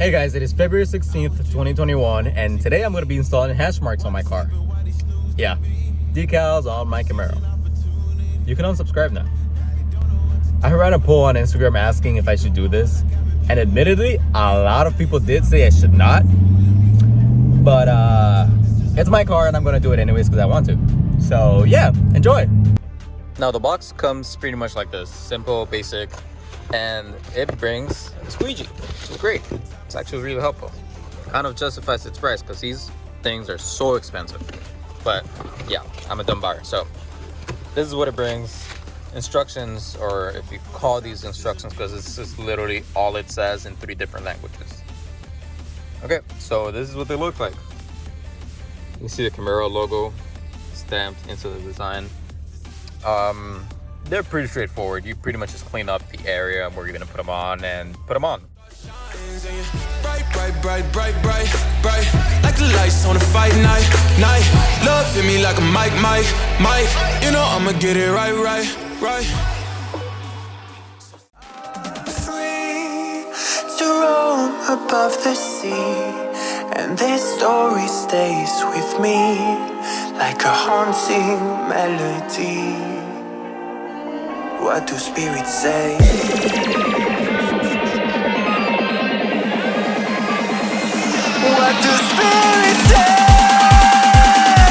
Hey guys, it is February 16th, 2021, and today I'm going to be installing Hashmarks on my car. Yeah, decals on my Camaro. You can unsubscribe now. I ran a poll on Instagram asking if I should do this, and admittedly, a lot of people did say I should not. But it's my car and I'm going to do it anyways because I want to. So yeah, enjoy. Now the box comes pretty much like this, simple, basic, and it brings a squeegee, which is great. It's actually really helpful. Kind of justifies its price because these things are so expensive. But yeah, I'm a dumb buyer. So this is what it brings. Instructions, or if you call these instructions, because this is literally all it says in 3 different languages. Okay, so this is what they look like. You can see the Camaro logo stamped into the design. They're pretty straightforward. You pretty much just clean up the area where you're gonna put them on and put them on. Bright, like the lights on a fight night. Love in me like a mic. You know I'ma get it right. Free to roam above the sea, and this story stays with me like a haunting melody. What do spirits say? What do spirits say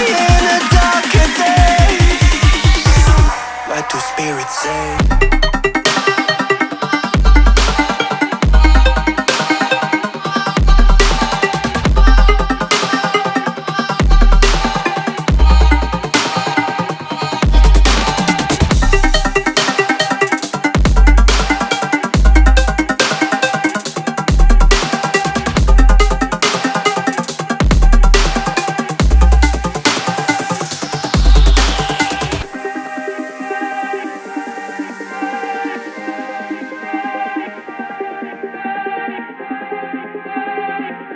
in the darker days? What do spirits say?